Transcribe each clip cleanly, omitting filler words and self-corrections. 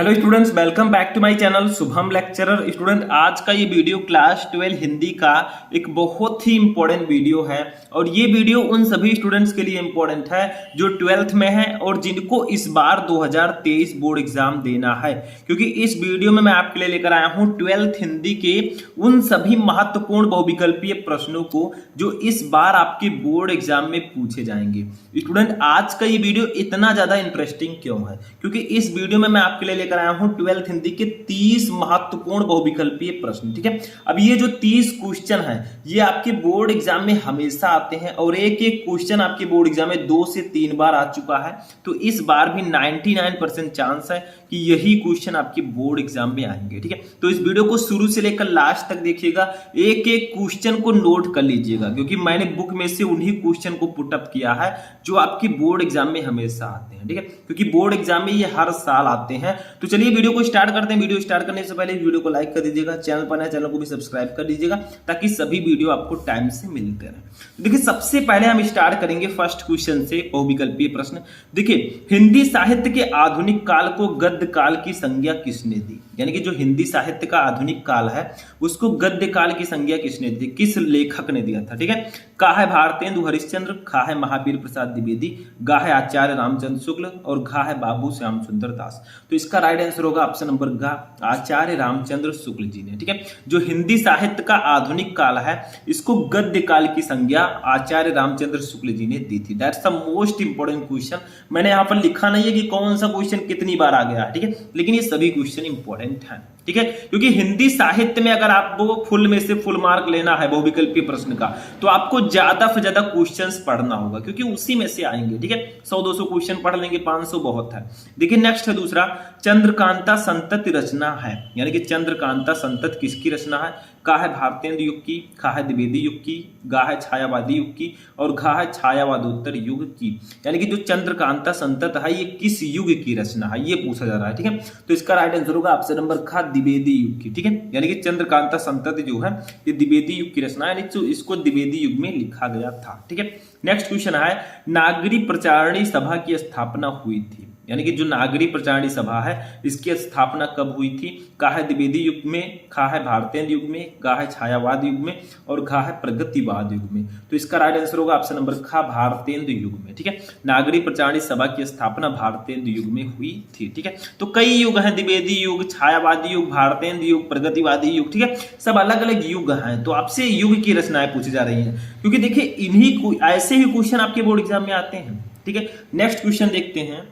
Hello students, welcome back to my channel Shubham lecturer. Student, आज का ये वीडियो क्लास 12 हिंदी का एक बहुत ही इंपॉर्टेंट वीडियो है और ये वीडियो उन सभी स्टूडेंट्स के लिए इंपॉर्टेंट है जो 12th में है और जिनको इस बार 2023 बोर्ड एग्जाम देना है, क्योंकि इस वीडियो में मैं आपके लिए लेकर आया हूं 12th हिंदी के उन सभी महत्वपूर्ण बहुविकल्पीय प्रश्नों को जो इस बार आपके बोर्ड एग्जाम में पूछे जाएंगे। स्टूडेंट, आज का ये वीडियो इतना ज्यादा इंटरेस्टिंग क्यों है? क्योंकि इस वीडियो में मैं आपके लिए लेकर आया हूं 12th हिंदी के 30 महत्वपूर्ण बहुविकल्पीय प्रश्न। ठीक है, अब ये जो 30 क्वेश्चन है ये आपके बोर्ड एग्जाम में हमेशा आते हैं और एक एक क्वेश्चन आपके बोर्ड एग्जाम में 2 से 3 बार आ चुका है, तो इस बार भी 99% चांस है कि यही क्वेश्चन आपके बोर्ड एग्जाम में आएंगे। ठीक है, तो इस वीडियो को शुरू से लेकर लास्ट तक देखिएगा, एक एक क्वेश्चन को नोट कर लीजिएगा, क्योंकि मैंने बुक में से उन्हीं क्वेश्चन को पुटअप किया है जो आपके बोर्ड एग्जाम में हमेशा आते हैं। ठीक है, क्योंकि बोर्ड एग्जाम में ये हर साल आते हैं। तो चलिए वीडियो को स्टार्ट करते हैं। वीडियो स्टार्ट करने से पहले वीडियो को लाइक कर दीजिएगा, चैनल पर नए चैनल को भी सब्सक्राइब कर दीजिएगा ताकि सभी वीडियो आपको टाइम से मिलते रहे। देखिए, सबसे पहले हम स्टार्ट करेंगे फर्स्ट क्वेश्चन से, बहुविकल्पीय प्रश्न। देखिए, हिंदी साहित्य के आधुनिक काल को गद्य काल की संज्ञा किसने दी? यानी कि जो हिंदी साहित्य का आधुनिक काल है उसको गद्य काल की संज्ञा किसने दी, किस लेखक ने दिया था? ठीक है, का है भारतेंदु हरिश्चंद्र, खा है महावीर प्रसाद द्विवेदी, गा है आचार्य रामचंद्र शुक्ल और घा है बाबू श्याम सुंदर दास। तो इसका राइट आंसर होगा ऑप्शन नंबर घा, आचार्य रामचंद्र शुक्ल जी ने। ठीक है, जो हिंदी साहित्य का आधुनिक काल है इसको गद्य काल की संज्ञा आचार्य रामचंद्र शुक्ल जी ने दी थी। That's the most important question. मैंने यहां पर लिखा नहीं है कि कौन सा क्वेश्चन कितनी बार आ गया है, ठीक है, लेकिन ये सभी क्वेश्चन इंपॉर्टेंट हैं। ठीक है, क्योंकि हिंदी साहित्य में अगर आपको फुल में से फुल मार्क लेना है बहुविकल्पीय प्रश्न का तो आपको ज्यादा से ज्यादा क्वेश्चंस पढ़ना होगा, क्योंकि उसी में से आएंगे। ठीक है, 100-200 क्वेश्चन पढ़ लेंगे, 500 बहुत है। देखिए नेक्स्ट है दूसरा, चंद्रकांता संतति रचना है, यानी कि चंद्रकांता संतति किसकी रचना है? का है भारतेंदु युग की, खा है द्विवेदी युग की, गा है छायावादी युग की और घा है छायावादोत्तर युग की। यानी कि जो चंद्रकांता संतति है ये किस युग की रचना है, ये पूछा जा रहा है। ठीक है, तो इसका राइट आंसर होगा ऑप्शन नंबर खा, द्विवेदी युग की। ठीक है, यानी कि चंद्रकांता संतति जो है ये द्विवेदी युग की रचना है, यानी तो इसको द्विवेदी युग में लिखा गया था। ठीक है, नेक्स्ट क्वेश्चन है, नागरी प्रचारणी सभा की स्थापना हुई थी, यानी कि जो नागरी प्रचारणी सभा है इसकी स्थापना कब हुई थी? का है द्विवेदी युग में, खा है भारतेंदु युग में, गा है छायावाद युग में और घा है प्रगतिवाद युग में। तो इसका राइट आंसर होगा ऑप्शन नंबर खा, भारतेंदु युग में। ठीक है, नागरी प्रचारणी सभा की स्थापना भारतेंदु युग में हुई थी। ठीक है, तो कई युग हैं, द्विवेदी युग, छायावादी युग, भारतेंदु युग, प्रगतिवादी युग। ठीक है, सब अलग अलग युग हैं, तो आपसे युग की रचनाएं पूछी जा रही हैं, क्योंकि देखिए इन्हीं ऐसे ही क्वेश्चन आपके बोर्ड एग्जाम में आते हैं। ठीक है, नेक्स्ट क्वेश्चन देखते हैं।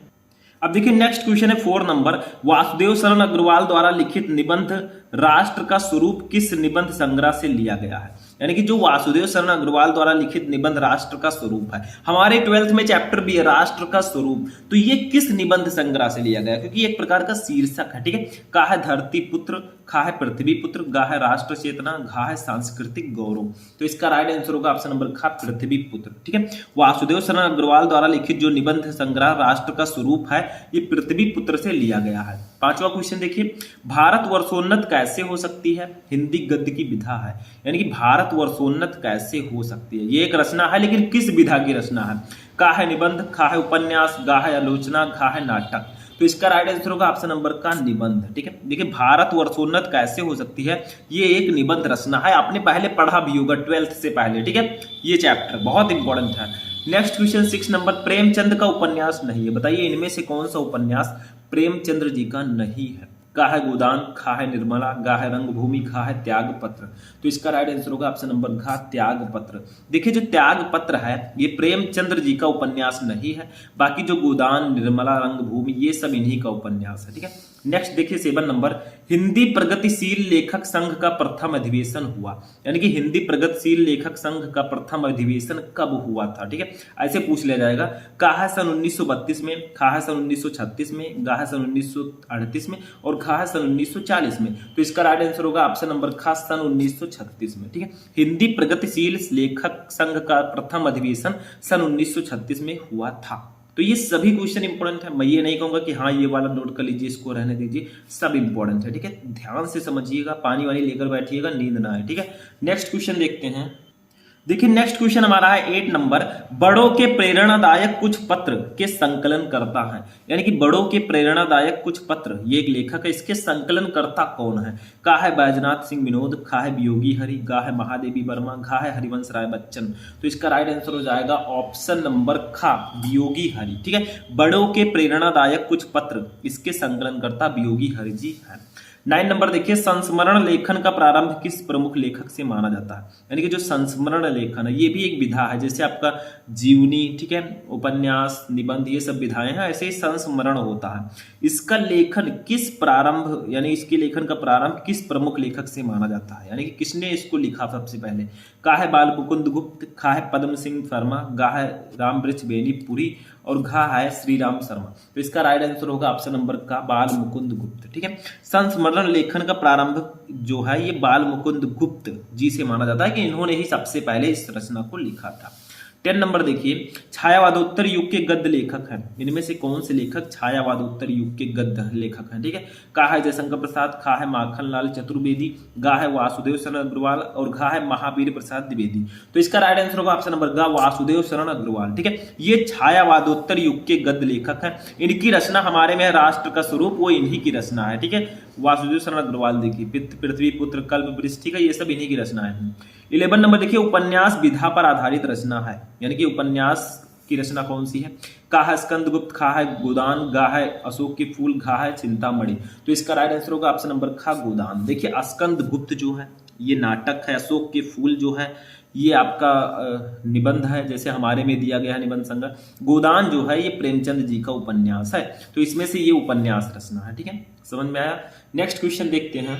अब देखिए नेक्स्ट क्वेश्चन है 4 नंबर, वासुदेव शरण अग्रवाल द्वारा लिखित निबंध राष्ट्र का स्वरूप किस निबंध संग्रह से लिया गया है? यानी कि जो वासुदेव शरण अग्रवाल द्वारा लिखित निबंध राष्ट्र का स्वरूप है, हमारे 12th में चैप्टर भी है राष्ट्र का स्वरूप, तो ये किस निबंध संग्रह से लिया गया? क्योंकि एक प्रकार का शीर्षक है। ठीक है, का है धरती पुत्र, खा है पृथ्वी पुत्र, गा है राष्ट्र चेतना, घा है सांस्कृतिक गौरव। तो इसका राइट आंसर होगा ऑप्शन नंबर खा, पृथ्वी पुत्र। ठीक है, वासुदेव शरण अग्रवाल द्वारा लिखित जो निबंध संग्रह राष्ट्र का स्वरूप है ये पृथ्वी पुत्र से लिया गया है। 5वां क्वेश्चन देखिए, भारत वर्षोन्नत कैसे हो सकती है? हिंदी गद्य की विधा है, यानी कि भारत वर्षोन्नत कैसे हो सकती है, ये एक रचना है, लेकिन किस विधा की रचना है? का है निबंध, खा है उपन्यास, गा है आलोचना, घा है नाटक। तो इसका राइट आंसर होगा ऑप्शन नंबर का निबंध। ठीक है, देखिए भारत वर्षोन्नत कैसे हो सकती है ये एक निबंध रचना है, आपने पहले पढ़ा भी होगा 12th से पहले। ठीक है, ये चैप्टर बहुत इंपॉर्टेंट है। नेक्स्ट क्वेश्चन 6 नंबर, प्रेमचंद का उपन्यास नहीं है, बताइए इनमें से कौन सा उपन्यास प्रेमचंद्र जी का नहीं है? का है गोदान, खा है निर्मला, गा है रंगभूमि, खा है त्याग पत्र। तो इसका राइट आंसर होगा ऑप्शन नंबर घा, त्याग पत्र। देखिए जो त्याग पत्र है ये प्रेमचंद्र जी का उपन्यास नहीं है, बाकी जो गोदान, निर्मला, रंगभूमि ये सब इन्हीं का उपन्यास है। ठीक है, नेक्स्ट देखिए 7 नंबर, हिंदी प्रगतिशील लेखक संघ का प्रथम अधिवेशन हुआ, यानी कि हिंदी प्रगतिशील लेखक संघ का प्रथम अधिवेशन कब हुआ था? ठीक है, ऐसे पूछ लिया जाएगा। का है सन 1932 में, खा है सन 1936 में, गा है सन 1938 में और घा है सन 1940 में। तो इसका राइट आंसर होगा ऑप्शन नंबर खा, सन 1936 में। ठीक है, हिंदी प्रगतिशील लेखक संघ का प्रथम अधिवेशन सन 1936 में हुआ था। तो ये सभी क्वेश्चन इंपॉर्टेंट है, मैं ये नहीं कहूंगा कि हाँ ये वाला नोट कर लीजिए इसको रहने दीजिए, सब इंपॉर्टेंट है। ठीक है, ध्यान से समझिएगा, पानी वानी लेकर बैठिएगा, नींद ना आए। ठीक है, नेक्स्ट क्वेश्चन देखते हैं। देखिए नेक्स्ट क्वेश्चन हमारा है 8 नंबर, बड़ों के प्रेरणादायक कुछ पत्र के संकलन करता है। यानी कि बड़ों के प्रेरणादायक कुछ पत्र, ये एक लेखक है, इसके संकलन करता कौन है? का है बैजनाथ सिंह विनोद, खा है वियोगी हरि, गा है महादेवी वर्मा, घा है हरिवंश राय बच्चन। तो इसका राइट आंसर हो जाएगा ऑप्शन नंबर खा, वियोगी हरि। ठीक है, बड़ों के प्रेरणादायक कुछ पत्र, इसके संकलन करता वियोगी हरि जी है। 9 नंबर देखिए, संस्मरण लेखन का प्रारंभ किस प्रमुख लेखक से माना जाता है? यानी कि जो संस्मरण लेखन है, ये भी एक विधा है, जैसे आपका जीवनी, ठीक है, उपन्यास, निबंध, ये सब विधाएं हैं, ऐसे ही संस्मरण होता है। इसका लेखन किस प्रारंभ, यानी इसके लेखन का प्रारंभ किस प्रमुख लेखक से माना जाता है? यानी कि किसने इसको लिखा सबसे पहले? का है बाल मुकुंद गुप्त, खा है पद्म सिंह शर्मा, गा है रामवृक्ष बेनीपुरी और घा है श्री राम शर्मा। तो इसका राइट आंसर होगा ऑप्शन नंबर का, बाल मुकुंद गुप्त। ठीक है, संस्मरण लेखन का प्रारंभ जो है ये बाल मुकुंद गुप्त जी से माना जाता है कि इन्होंने ही सबसे पहले इस रचना को लिखा था। 10 नंबर देखिए, छायावादोत्तर युग के गद्य लेखक हैं, इनमें से कौन से लेखक छायावादोत्तर युग के गद्य लेखक हैं? ठीक है, का है जयशंकर प्रसाद, खा है माखनलाल चतुर्वेदी, गा है वासुदेव शरण अग्रवाल और घा है महावीर प्रसाद द्विवेदी। तो इसका राइट आंसर होगा ऑप्शन नंबर गा, वासुदेव शरण अग्रवाल। ठीक है, ये छायावादोत्तर युग के गद्य लेखक हैं, इनकी रचना हमारे में राष्ट्र का स्वरूप, वो इन्हीं की रचना है। ठीक है, वासुदेव शरण अग्रवाल देखिए, पृथ्वी पुत्र कल्प वृक्ष, ठीक है, ये सब इन्हीं की रचना है। 11 नंबर देखिए, उपन्यास विधा पर आधारित रचना है, यानी कि उपन्यास की रचना कौन सी है? का है स्कंदगुप्त, खा है गोदान, गा है अशोक के फूल, घा है चिंतामणि। तो इसका राइट आंसर होगा ऑप्शन नंबर खा, गोदान। देखिए स्कंदगुप्त जो है ये नाटक है, अशोक के फूल जो है ये आपका निबंध है, जैसे हमारे में दिया गया है निबंध संग्रह। गोदान जो है ये प्रेमचंद जी का उपन्यास है, तो इसमें से ये उपन्यास रचना है। ठीक है, समझ में आया? नेक्स्ट क्वेश्चन देखते हैं।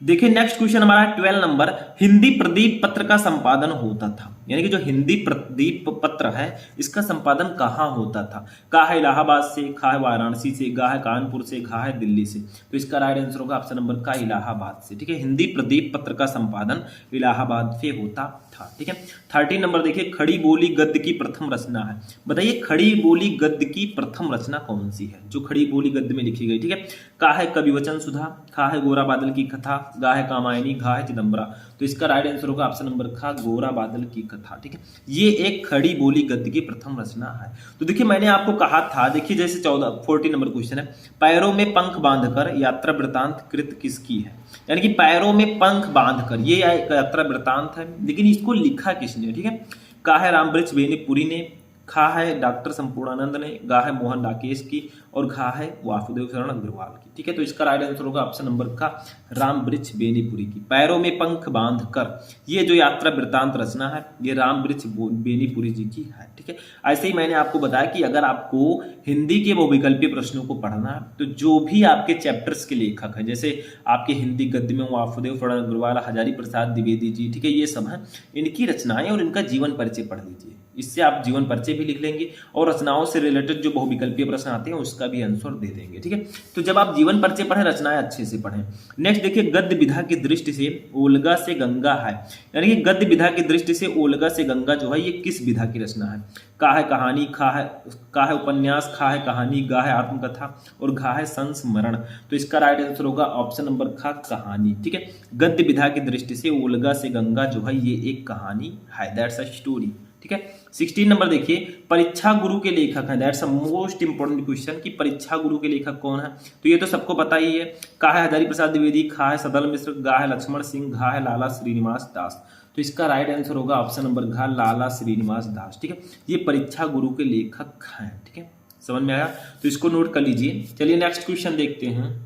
देखिए नेक्स्ट क्वेश्चन हमारा 12 नंबर, हिंदी प्रदीप पत्र का संपादन होता था, यानी कि जो हिंदी प्रदीप पत्र है इसका संपादन कहाँ होता था? का है इलाहाबाद से, खा है वाराणसी से, गा है कानपुर से, घा है दिल्ली से। तो इसका राइट आंसर होगा ऑप्शन नंबर का, इलाहाबाद से। ठीक है, हिंदी प्रदीप पत्र का संपादन इलाहाबाद से होता था। ठीक है, 13 नंबर देखिए, खड़ी बोली गद्य की प्रथम रचना है। बताइए खड़ी बोली गद्य की प्रथम रचना कौन सी है जो खड़ी बोली गद्य में लिखी गई? ठीक है, का है कविवचन सुधा, खा है गोरा बादल की कथा, गा है कामायनी, घा है चिदंबरा। तो इसका राइट आंसर होगा ऑप्शन नंबर खा, गोरा बादल की कथा। ठीक है, ये एक खड़ी बोली गद्य की प्रथम रचना है। तो देखिए मैंने आपको कहा था, देखिए जैसे 14 नंबर क्वेश्चन है, पैरों में पंख बांधकर यात्रा वृतांत कृत किसकी है? यानी कि पैरों में पंख बांधकर, ये एक यात्रा वृतांत है, लेकिन इसको लिखा किसने? ठीक है, का है रामवृक्ष बेनीपुरी ने, खा है डॉक्टर संपूर्णानंद ने, गा है मोहन राकेश की और घा है वासुदेव शरण अग्रवाल की। ठीक है, तो इसका राइट आंसर होगा ऑप्शन नंबर का, रामवृक्ष बेनीपुरी की। पैरों में पंख बांधकर, ये जो यात्रा वृतांत रचना है ये रामवृक्ष बेनीपुरी जी की है। ठीक है, ऐसे ही मैंने आपको बताया कि अगर आपको हिंदी के बहुविकल्पीय प्रश्नों को पढ़ना है तो जो भी आपके चैप्टर्स के लेखक हैं, जैसे आपके हिंदी गद्य में वासुदेव शरण अग्रवाल, हजारी प्रसाद द्विवेदी जी, ठीक है, ये सब हैं, इनकी रचनाएं और इनका जीवन परिचय पढ़ लीजिए। इससे आप जीवन परिचय भी लिख लेंगे और रचनाओं से रिलेटेड जो बहुविकल्पीय प्रश्न आते हैं उसका भी आंसर दे देंगे। ठीक है, तो जब आप जीवन परिचय पढ़ें, रचनाएं अच्छे से पढ़ें। नेक्स्ट देखिए, गद्य विधा की दृष्टि से ओलगा से गंगा है, यानी कि गद्य विधा की दृष्टि से ओलगा से गंगा जो है ये किस विधा की रचना है? का है कहानी, का है उपन्यास, खा है कहानी, गा है आत्मकथा और घा है संस्मरण। तो इसका राइट आंसर होगा ऑप्शन नंबर खा, कहानी। ठीक है, गद्य विधा की दृष्टि से ओलगा से गंगा जो है ये एक कहानी है, दैट्स अ स्टोरी। ठीक है, 16 नंबर देखिए, परीक्षा गुरु के लेखक हैं, that's a most important question कि परीक्षा गुरु के लेखक कौन है? तो ये तो सबको पता ही है, का है हजारी प्रसाद द्विवेदी, खा है सदल मिश्र, गा है लक्ष्मण सिंह, घा है लाला श्रीनिवास दास। तो इसका राइट आंसर होगा ऑप्शन नंबर घा, लाला श्रीनिवास दास। ठीक है, ये परीक्षा गुरु के लेखक हैं। ठीक है, समझ में आया? तो इसको नोट कर लीजिए। चलिए नेक्स्ट क्वेश्चन देखते हैं।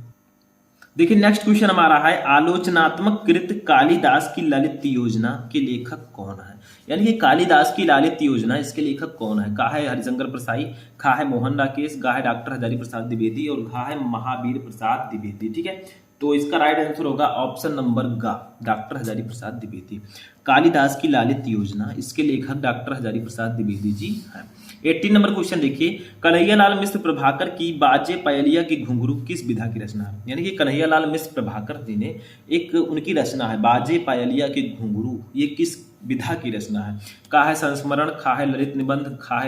देखिए नेक्स्ट क्वेश्चन हमारा है, आलोचनात्मक कृत कालिदास की ललित योजना के लेखक कौन है? यानी कि कालिदास की ललित योजना, इसके लेखक कौन है? का है हरिशंकर प्रसाई, खा है मोहन राकेश, गा है डॉक्टर हजारी प्रसाद द्विवेदी और घा है महावीर प्रसाद द्विवेदी। ठीक है, तो इसका राइट आंसर होगा ऑप्शन नंबर गा, डॉक्टर हजारी प्रसाद द्विवेदी। कालिदास की ललित योजना, इसके लेखक डॉक्टर हजारी प्रसाद द्विवेदी जी हैं। 18 नंबर क्वेश्चन देखिए, कन्हैयालाल मिश्र प्रभाकर की बाजे पयलिया की घुंघरू किस विधा की रचना है? यानी कि कन्हैयालाल मिश्र प्रभाकर जी ने एक उनकी रचना है बाजे पयलिया की घुंघरू, ये किस विधा की रचना है? का है संस्मरण, खा है ललित निबंध, गा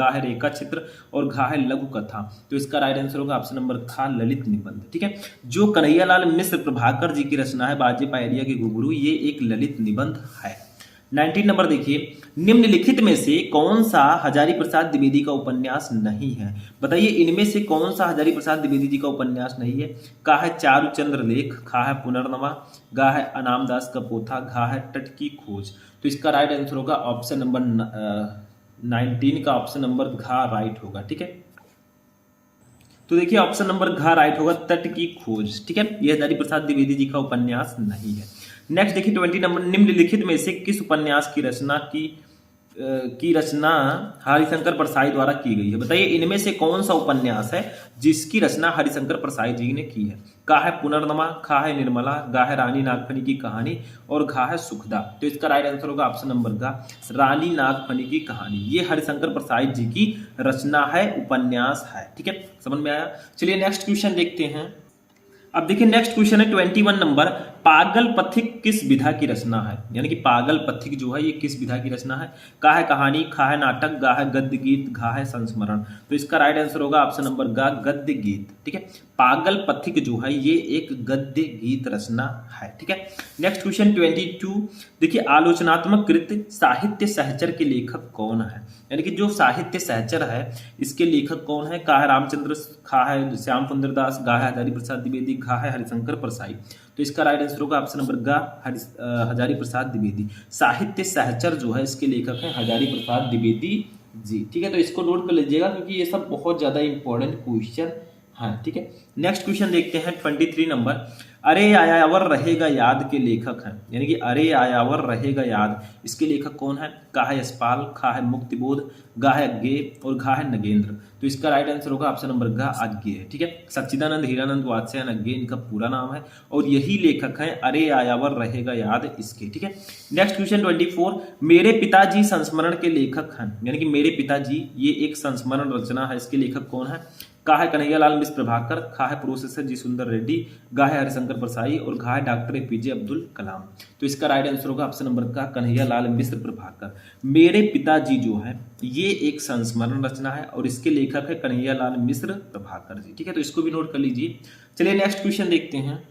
है रेखा चित्र और घा है लघु कथा। तो इसका राइट आंसर होगा ऑप्शन नंबर खा, ललित निबंध। ठीक है, जो कन्हैयालाल मिश्र प्रभाकर जी की रचना है बाजे पयलिया की घुंघरू, ये एक ललित निबंध है। 19 नंबर देखिए, निम्नलिखित में से कौन सा हजारी प्रसाद द्विवेदी का उपन्यास नहीं है? बताइए इनमें से कौन सा हजारी प्रसाद द्विवेदी जी का उपन्यास नहीं है? का है चारुचंद्र लेख, खा है पुनर्नवा, गा है अनामदास का पोथा, घा है तट की खोज। तो इसका राइट आंसर होगा ऑप्शन नंबर 19 का ऑप्शन नंबर घा राइट होगा। ठीक है, तो देखिए ऑप्शन नंबर घा राइट होगा, तट की खोज। ठीक है, यह हजारी प्रसाद द्विवेदी जी का उपन्यास नहीं है। नेक्स्ट देखिए 20 नंबर, निम्नलिखित में से किस उपन्यास की रचना हरिशंकर परसाई द्वारा की गई है? बताइए इनमें से कौन सा उपन्यास है जिसकी रचना हरिशंकर परसाई जी ने की है? का है पुनर्नमा, खा है निर्मला, गा है रानी नागफनी की कहानी और घा है सुखदा। तो इसका राइट आंसर होगा ऑप्शन नंबर गा, रानी नागफनी की कहानी। ये हरिशंकर परसाई जी की रचना है, उपन्यास है। ठीक है, समझ में आया? चलिए नेक्स्ट क्वेश्चन देखते हैं। अब देखिए नेक्स्ट क्वेश्चन है 21 नंबर, पागल पथिक किस विधा की रचना है? यानी कि पागल पथिक जो है ये किस विधा की रचना है? का है कहानी, खा है नाटक, गा है गद्य गीत, घा है संस्मरण। तो इसका राइट आंसर होगा ऑप्शन नंबर गा, गद्य गीत। ठीक है, पागल पथिक जो है ये एक गद्य गीत रचना है। ठीक है, नेक्स्ट क्वेश्चन 22, देखिए आलोचनात्मक कृत साहित्य सहचर के लेखक कौन है? यानी कि जो साहित्य सहचर है इसके लेखक कौन है? का है रामचंद्र, खा है श्याम सुंदर दास, गा है हजारी प्रसाद द्विवेदी, घा है हरिशंकर परसाई। तो इसका राइट आंसर होगा ऑप्शन नंबर गा, हजारी प्रसाद द्विवेदी। साहित्य सहचर जो है इसके लेखक हैं हजारी प्रसाद द्विवेदी जी। ठीक है, तो इसको नोट कर लीजिएगा क्योंकि ये सब बहुत ज्यादा इंपॉर्टेंट क्वेश्चन है। ठीक है, नेक्स्ट क्वेश्चन देखते हैं 23 नंबर, अरे आयावर रहेगा याद के लेखक हैं। यानी कि अरे आयावर रहेगा याद, इसके लेखक कौन है? का है यशपाल, खा है मुक्तिबोध, गा है अज्ञेय और घा है नगेंद्र। तो इसका राइट आंसर होगा ऑप्शन नंबर गा, अज्ञेय। ठीक है, सच्चिदानंद हीरानंद वात्स्यायन अज्ञेय इनका पूरा नाम है और यही लेखक हैं अरे आयावर रहेगा याद इसके। ठीक है, नेक्स्ट क्वेश्चन 24, मेरे पिताजी संस्मरण के लेखक हैं। यानी कि मेरे पिताजी ये एक संस्मरण रचना है, इसके लेखक कौन है? का है कन्हैयालाल मिश्र प्रभाकर, खा है प्रोफेसर जी सुंदर रेड्डी, गा है हरिशंकर परसाई और घा है डॉक्टर एपीजे अब्दुल कलाम। तो इसका राइट आंसर होगा ऑप्शन नंबर का, कन्हैयालाल मिश्र प्रभाकर। मेरे पिताजी जो है ये एक संस्मरण रचना है और इसके लेखक है कन्हैयालाल मिश्र प्रभाकर जी। ठीक है, तो इसको भी नोट कर लीजिए। चलिए नेक्स्ट क्वेश्चन देखते हैं।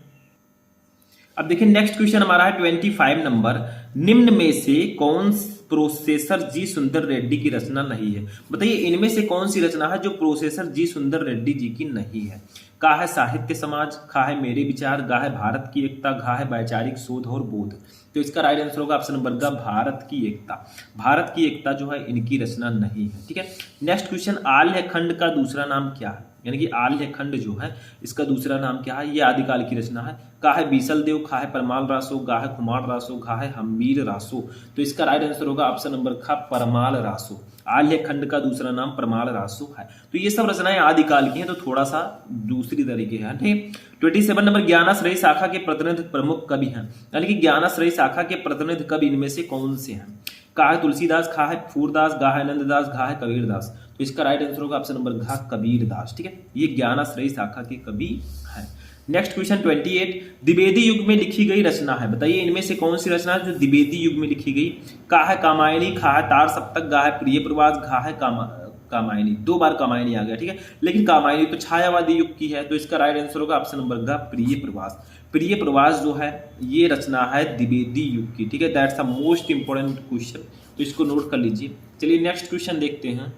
अब देखिए नेक्स्ट क्वेश्चन हमारा है 25 नंबर, निम्न में से कौन प्रोफेसर जी सुंदर रेड्डी की रचना नहीं है? बताइए इनमें से कौन सी रचना है जो प्रोफेसर जी सुंदर रेड्डी जी की नहीं है? का है साहित्य समाज, खा है मेरे विचार, गा है भारत की एकता, घा है वैचारिक शोध और बोध। तो इसका राइट आंसर होगा ऑप्शन नंबर गा, भारत की एकता। भारत की एकता जो है इनकी रचना नहीं है। ठीक है, नेक्स्ट क्वेश्चन, आल्य खंड का दूसरा नाम क्या है? यानी कि आल्य खंड जो है इसका दूसरा नाम क्या है? ये आदिकाल की रचना है। का है बीसल देव, खा है परमाल रासो, गा है कुमार रासो, घा है हमीर रासो। तो इसका राइट आंसर होगा ऑप्शन नंबर खा, परमाल रासो। आल्य खंड का दूसरा नाम परमाल रासो है। तो ये सब रचनाएं आदिकाल की हैं, तो थोड़ा सा दूसरी तरीके हैं। ठीक, 27 नंबर, ज्ञानाश्रयी शाखा के प्रतिनिधि प्रमुख कवि हैं। यानी कि ज्ञानाश्रयी शाखा के प्रतिनिधि कवि इनमें से कौन से हैं? का है तुलसीदास, खा है फूरदास, गा है नंददास, घा है कबीरदास। तो इसका राइट आंसर होगा ऑप्शन नंबर घा, कबीरदास। ठीक है, ये ज्ञानाश्रयी शाखा के कवि हैं। नेक्स्ट क्वेश्चन 28, द्विवेदी युग में लिखी गई रचना है। बताइए इनमें से कौन सी रचना है जो द्विवेदी युग में लिखी गई? का है कामायनी, खा है तार सप्तक, गा है प्रिय प्रवास, घा है कामायनी। 2 बार कामायनी आ गया। ठीक है, लेकिन कामायनी तो छायावादी युग की है, तो इसका राइट आंसर होगा ऑप्शन नंबर गा, प्रिय प्रवास। प्रिय प्रवास जो है ये रचना है द्विवेदी युग की। ठीक है, that's a most important question, तो इसको नोट कर लीजिए। चलिए नेक्स्ट क्वेश्चन देखते हैं।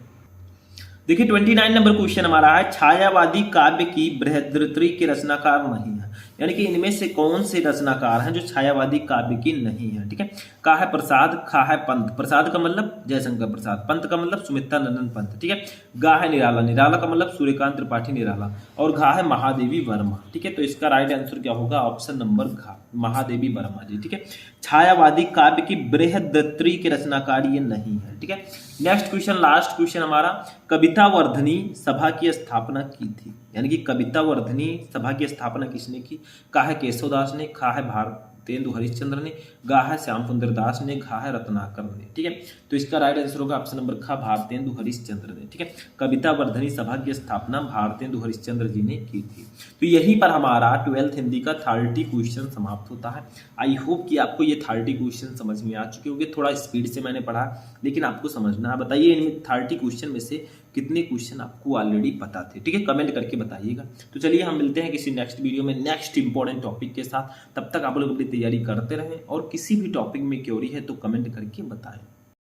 देखिए 29 नंबर क्वेश्चन हमारा है, छायावादी काव्य की बृहद्रथी के रचनाकार नहीं है। यानी कि इनमें से कौन से रचनाकार हैं जो छायावादी काव्य की नहीं है? ठीक है, का है प्रसाद, खा है पंत। प्रसाद का मतलब जयशंकर प्रसाद, पंत का मतलब सुमित्रा नंदन पंत। ठीक है, गा है निराला, निराला का मतलब सूर्यकांत त्रिपाठी निराला और घा है महादेवी वर्मा। ठीक है, तो इसका राइट आंसर क्या होगा? ऑप्शन नंबर घा, महादेवी वर्मा जी। ठीक है, छायावादी काव्य की बृहद्रथी के रचनाकार ये नहीं है। ठीक है, नेक्स्ट क्वेश्चन, लास्ट क्वेश्चन हमारा, कविता वर्धनी सभा की स्थापना की थी। यानी कि कविता वर्धनी सभा की स्थापना किसने की? का है केशवदास ने, खा है भारतेंदु हरिश्चंद्र ने, गा है श्याम सुंदर दास ने, घा है रत्नाकर ने। ठीक है, तो इसका राइट आंसर होगा ऑप्शन नंबर खा, भारतेंदु हरिश्चंद्र ने। ठीक है, कविता वर्धनी सभा की स्थापना भारतेंदु हरिश्चंद्र जी ने की थी। तो यहीं पर हमारा 12th हिंदी का 30 क्वेश्चन समाप्त होता है। आई होप कि आपको ये 30 क्वेश्चन समझ में आ चुके होंगे। थोड़ा स्पीड से मैंने पढ़ा लेकिन आपको समझना है। बताइए इनमें 30 क्वेश्चन में से कितने क्वेश्चन आपको ऑलरेडी पता थे, ठीक है, कमेंट करके बताइएगा। तो चलिए हम मिलते हैं किसी नेक्स्ट वीडियो में नेक्स्ट इंपॉर्टेंट टॉपिक के साथ। तब तक आप लोग अपनी तैयारी करते रहें और किसी भी टॉपिक में क्वेरी है तो कमेंट करके बताएं।